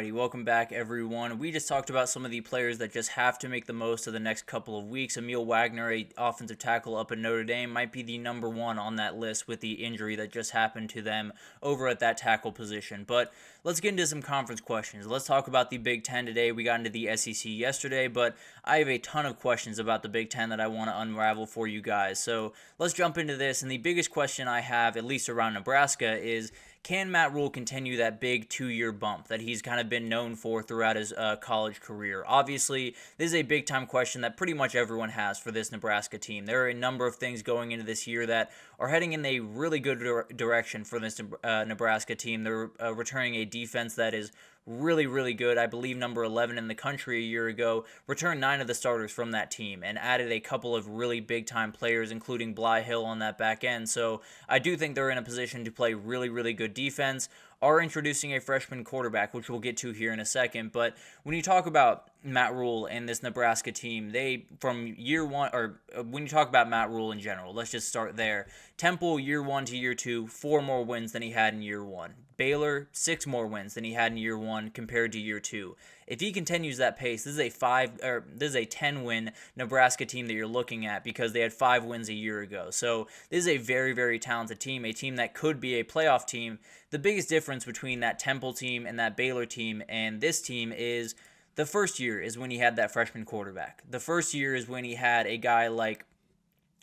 Alrighty, welcome back everyone. We just talked about some of the players that just have to make the most of the next couple of weeks. Emil Wagner, a offensive tackle up at Notre Dame, might be the number one on that list with the injury that just happened to them over at that tackle position. But let's get into some conference questions. Let's talk about the Big Ten today. We got into the SEC yesterday, but I have a ton of questions about the Big Ten that I want to unravel for you guys. So let's jump into this. And the biggest question I have, at least around Nebraska, is can Matt Rule continue that big 2-year bump that he's kind of been known for throughout his college career? Obviously, this is a big-time question that pretty much everyone has for this Nebraska team. There are a number of things going into this year that are heading in a really good direction for this Nebraska team. They're returning a defense that is really, really good. I believe number 11 in the country a year ago, returned 9 of the starters from that team and added a couple of really big-time players, including Bly Hill on that back end. So I do think they're in a position to play really, really good defense. Are introducing a freshman quarterback, which we'll get to here in a second. But when you talk about Matt Rule and this Nebraska team, they, from year one, or when you talk about Matt Rule in general, let's just start there. Temple, year 1 to year 2, 4 more wins than he had in year 1. Baylor, 6 more wins than he had in year 1 compared to year 2. If he continues that pace, this is a 10-win Nebraska team that you're looking at because they had 5 wins a year ago. So this is a very, very talented team, a team that could be a playoff team. The biggest difference between that Temple team and that Baylor team and this team is the first year is when he had that freshman quarterback. The first year is when he had a guy like,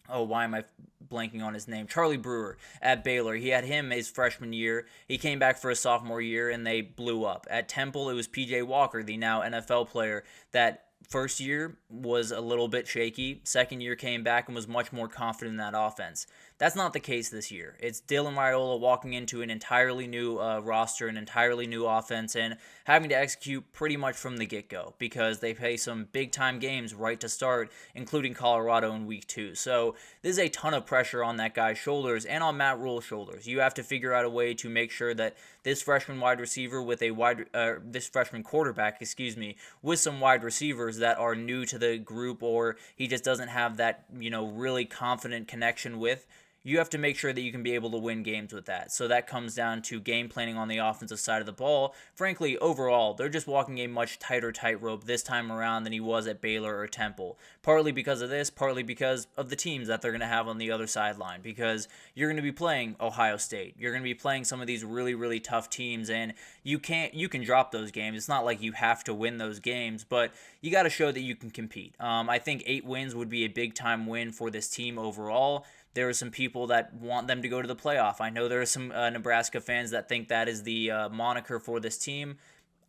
why am I blanking on his name? Charlie Brewer at Baylor. He had him his freshman year. He came back for his sophomore year, and they blew up. At Temple, it was P.J. Walker, the now NFL player, that first year was a little bit shaky. Second year came back and was much more confident in that offense. That's not the case this year. It's Dylan Raiola walking into an entirely new roster, an entirely new offense, and having to execute pretty much from the get-go because they play some big-time games right to start, including Colorado in week 2. So this is a ton of pressure on that guy's shoulders and on Matt Rule's shoulders. You have to figure out a way to make sure that this freshman quarterback, with some wide receivers that are new to the group or he just doesn't have that, really confident connection with. You have to make sure that you can be able to win games with that. So that comes down to game planning on the offensive side of the ball. Frankly, overall, they're just walking a much tighter tightrope this time around than he was at Baylor or Temple. Partly because of this, partly because of the teams that they're going to have on the other sideline. Because you're going to be playing Ohio State. You're going to be playing some of these really, really tough teams, and you can drop those games. It's not like you have to win those games, but you got to show that you can compete. I think 8 wins would be a big-time win for this team overall. There are some people that want them to go to the playoff. I know there are some Nebraska fans that think that is the moniker for this team.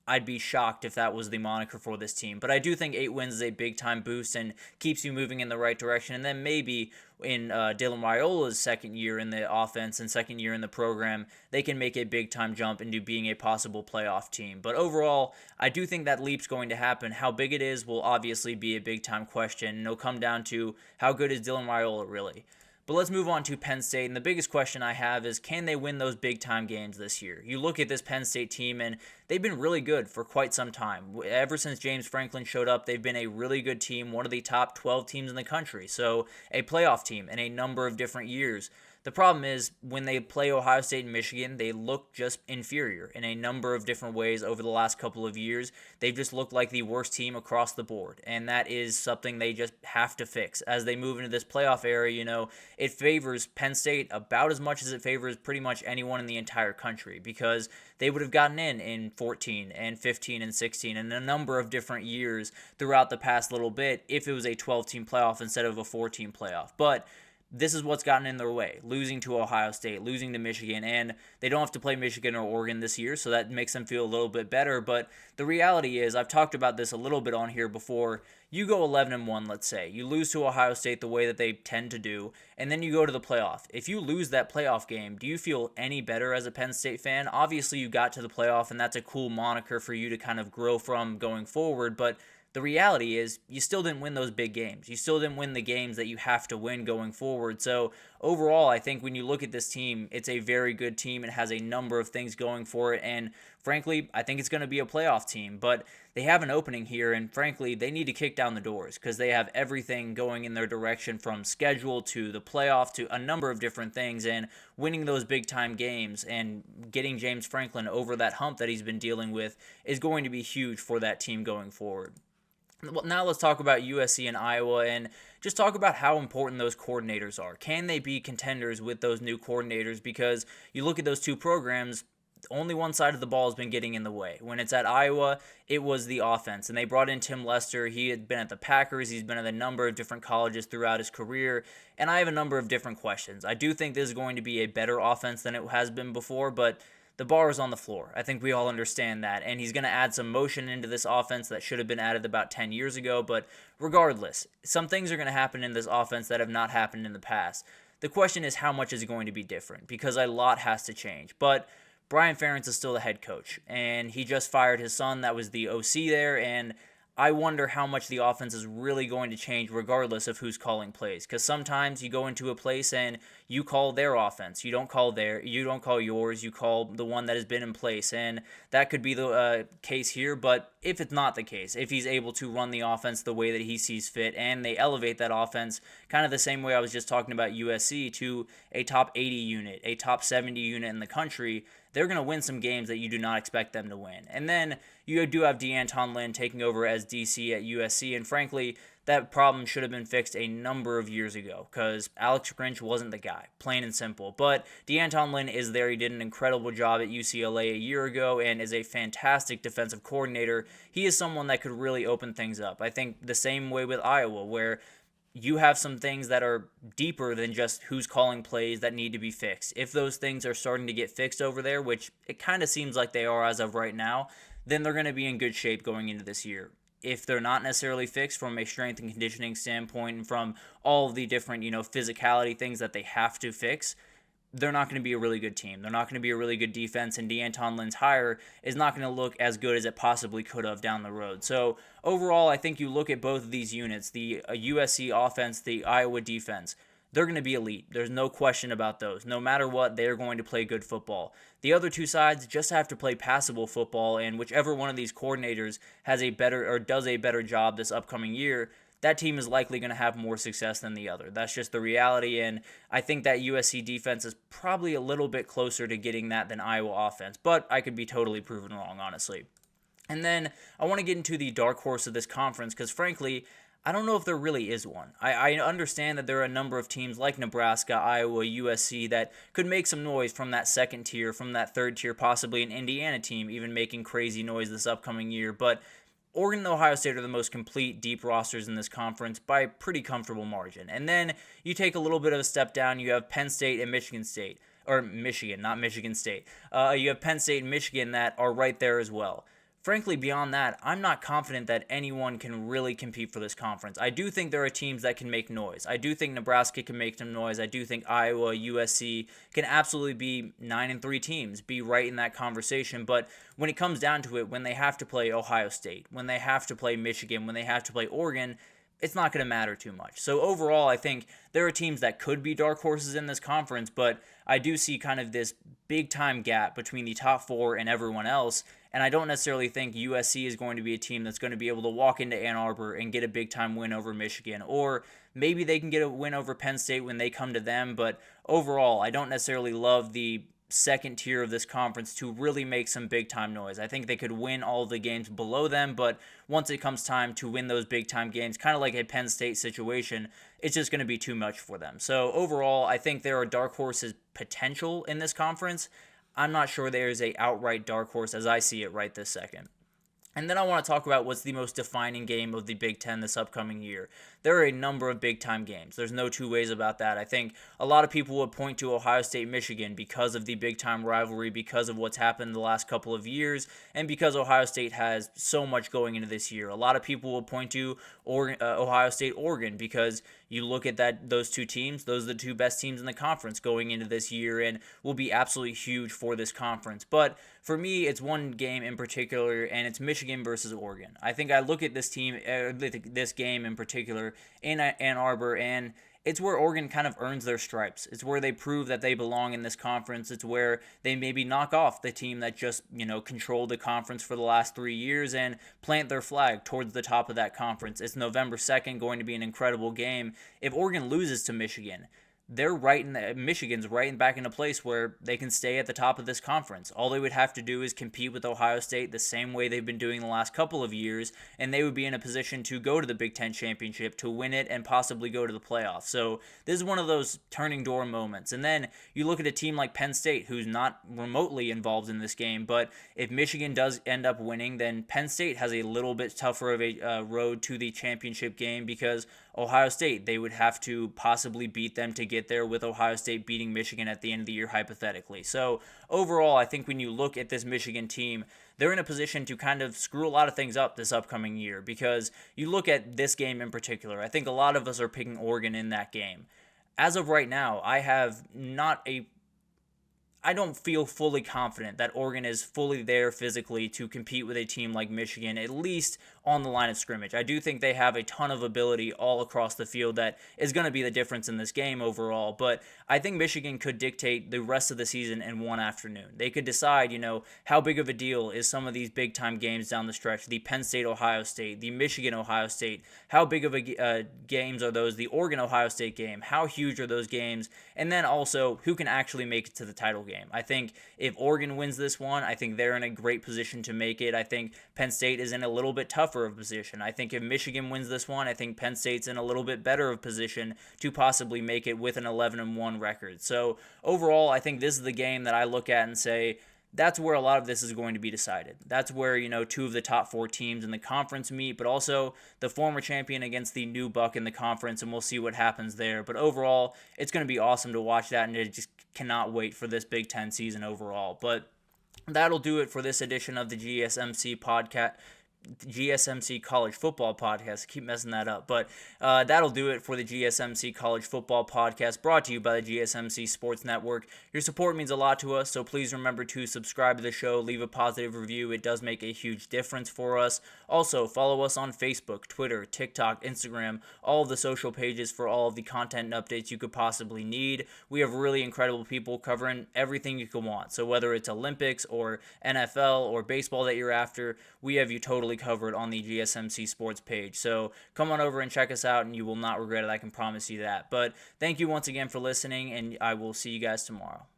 I'd be shocked if that was the moniker for this team. But I do think 8 wins is a big-time boost and keeps you moving in the right direction. And then maybe in Dylan Raiola's second year in the offense and second year in the program, they can make a big-time jump into being a possible playoff team. But overall, I do think that leap's going to happen. How big it is will obviously be a big-time question. And it'll come down to how good is Dylan Raiola really. But let's move on to Penn State, and the biggest question I have is, can they win those big-time games this year? You look at this Penn State team, and they've been really good for quite some time. Ever since James Franklin showed up, they've been a really good team, one of the top 12 teams in the country, so a playoff team in a number of different years. The problem is, when they play Ohio State and Michigan, they look just inferior in a number of different ways over the last couple of years. They've just looked like the worst team across the board, and that is something they just have to fix. As they move into this playoff era, it favors Penn State about as much as it favors pretty much anyone in the entire country, because they would have gotten in 14 and 15 and 16 and a number of different years throughout the past little bit if it was a 12-team playoff instead of a 4-team playoff. But this is what's gotten in their way, losing to Ohio State, losing to Michigan, and they don't have to play Michigan or Oregon this year, so that makes them feel a little bit better. But the reality is, I've talked about this a little bit on here before, you go 11-1, let's say. You lose to Ohio State the way that they tend to do, and then you go to the playoff. If you lose that playoff game, do you feel any better as a Penn State fan? Obviously, you got to the playoff, and that's a cool moniker for you to kind of grow from going forward, but the reality is you still didn't win those big games. You still didn't win the games that you have to win going forward. So overall, I think when you look at this team, it's a very good team. It has a number of things going for it. And frankly, I think it's going to be a playoff team. But they have an opening here, and frankly, they need to kick down the doors because they have everything going in their direction, from schedule to the playoff to a number of different things. And winning those big time games and getting James Franklin over that hump that he's been dealing with is going to be huge for that team going forward. Well, now let's talk about USC and Iowa and just talk about how important those coordinators are. Can they be contenders with those new coordinators? Because you look at those two programs, only one side of the ball has been getting in the way. When it's at Iowa, it was the offense, and they brought in Tim Lester. He had been at the Packers. He's been at a number of different colleges throughout his career, and I have a number of different questions. I do think this is going to be a better offense than it has been before, but the bar is on the floor. I think we all understand that, and he's going to add some motion into this offense that should have been added about 10 years ago, but regardless, some things are going to happen in this offense that have not happened in the past. The question is, how much is it going to be different? Because a lot has to change, but Brian Ferentz is still the head coach, and he just fired his son that was the OC there, and I wonder how much the offense is really going to change regardless of who's calling plays. Because sometimes you go into a place and you call their offense. You don't call yours. You call the one that has been in place. And that could be the case here. But if it's not the case, if he's able to run the offense the way that he sees fit, and they elevate that offense kind of the same way I was just talking about USC to a top 80 unit, a top 70 unit in the country, they're going to win some games that you do not expect them to win. And then you do have DeAnton Lynn taking over as DC at USC, and frankly, that problem should have been fixed a number of years ago because Alex Grinch wasn't the guy, plain and simple. But DeAnton Lynn is there. He did an incredible job at UCLA a year ago and is a fantastic defensive coordinator. He is someone that could really open things up. I think the same way with Iowa, where you have some things that are deeper than just who's calling plays that need to be fixed. If those things are starting to get fixed over there, which it kind of seems like they are as of right now, then they're going to be in good shape going into this year. If they're not necessarily fixed from a strength and conditioning standpoint and from all of the different, physicality things that they have to fix, they're not going to be a really good team. They're not going to be a really good defense, and DeAnton Lynn's hire is not going to look as good as it possibly could have down the road. So overall, I think you look at both of these units, the USC offense, the Iowa defense, they're going to be elite. There's no question about those. No matter what, they're going to play good football. The other two sides just have to play passable football, and whichever one of these coordinators has a better or does a better job this upcoming year, that team is likely going to have more success than the other. That's just the reality, and I think that USC defense is probably a little bit closer to getting that than Iowa offense, but I could be totally proven wrong, honestly. And then I want to get into the dark horse of this conference because, frankly, I don't know if there really is one. I understand that there are a number of teams like Nebraska, Iowa, USC that could make some noise from that second tier, from that third tier, possibly an Indiana team even making crazy noise this upcoming year, but Oregon and Ohio State are the most complete, deep rosters in this conference by a pretty comfortable margin. And then you take a little bit of a step down, you have Penn State and Michigan State, or Michigan, not Michigan State. You have Penn State and Michigan that are right there as well. Frankly, beyond that, I'm not confident that anyone can really compete for this conference. I do think there are teams that can make noise. I do think Nebraska can make some noise. I do think Iowa, USC can absolutely be 9-3 teams, be right in that conversation. But when it comes down to it, when they have to play Ohio State, when they have to play Michigan, when they have to play Oregon, it's not going to matter too much. So overall, I think there are teams that could be dark horses in this conference, but I do see kind of this big-time gap between the top four and everyone else, and I don't necessarily think USC is going to be a team that's going to be able to walk into Ann Arbor and get a big-time win over Michigan, or maybe they can get a win over Penn State when they come to them, but overall, I don't necessarily love the second tier of this conference to really make some big time noise. I think they could win all of the games below them, but once it comes time to win those big time games, kind of like a Penn State situation, it's just going to be too much for them. So overall, I think there are dark horses potential in this conference. I'm not sure there is a outright dark horse as I see it right this second. And then I want to talk about what's the most defining game of the Big Ten this upcoming year. There are a number of big-time games. There's no two ways about that. I think a lot of people would point to Ohio State-Michigan because of the big-time rivalry, because of what's happened the last couple of years, and because Ohio State has so much going into this year. A lot of people will point to Ohio State-Oregon because You look at those two teams, those are the two best teams in the conference going into this year and will be absolutely huge for this conference. But for me, it's one game in particular, and it's Michigan versus Oregon. I think I look at this game in particular in Ann Arbor, and it's where Oregon kind of earns their stripes. It's where they prove that they belong in this conference. It's where they maybe knock off the team that just, controlled the conference for the last 3 years and plant their flag towards the top of that conference. It's November 2nd, going to be an incredible game. If Oregon loses to Michigan, Michigan's right back in a place where they can stay at the top of this conference. All they would have to do is compete with Ohio State the same way they've been doing the last couple of years, and they would be in a position to go to the Big Ten championship, to win it, and possibly go to the playoffs. So this is one of those turning door moments. And then you look at a team like Penn State, who's not remotely involved in this game, but if Michigan does end up winning, then Penn State has a little bit tougher of a road to the championship game, because Ohio State, they would have to possibly beat them to get there, with Ohio State beating Michigan at the end of the year, hypothetically. So overall, I think when you look at this Michigan team, they're in a position to kind of screw a lot of things up this upcoming year, because you look at this game in particular, I think a lot of us are picking Oregon in that game. As of right now, I don't feel fully confident that Oregon is fully there physically to compete with a team like Michigan, at least on the line of scrimmage. I do think they have a ton of ability all across the field that is going to be the difference in this game overall, but I think Michigan could dictate the rest of the season in one afternoon. They could decide, how big of a deal is some of these big-time games down the stretch, the Penn State-Ohio State, the Michigan-Ohio State, how big of games are those, the Oregon-Ohio State game, how huge are those games, and then also who can actually make it to the title game. I think if Oregon wins this one, I think they're in a great position to make it. I think Penn State is in a little bit tougher of position. I think if Michigan wins this one, I think Penn State's in a little bit better of position to possibly make it with an 11-1 record. So overall, I think this is the game that I look at and say, that's where a lot of this is going to be decided. That's where, two of the top four teams in the conference meet, but also the former champion against the new buck in the conference, and we'll see what happens there. But overall, it's going to be awesome to watch that, and I just cannot wait for this Big Ten season overall. But that'll do it for this edition of the GSMC College Football Podcast. I keep messing that up. But that'll do it for the GSMC College Football Podcast, brought to you by the GSMC Sports Network. Your support means a lot to us, so please remember to subscribe to the show, leave a positive review. It does make a huge difference for us. Also, follow us on Facebook, Twitter, TikTok, Instagram, all of the social pages for all of the content and updates you could possibly need. We have really incredible people covering everything you could want. So whether it's Olympics or NFL or baseball that you're after, we have you totally covered on the GSMC Sports page. So come on over and check us out, and you will not regret it. I can promise you that. But thank you once again for listening, and I will see you guys tomorrow.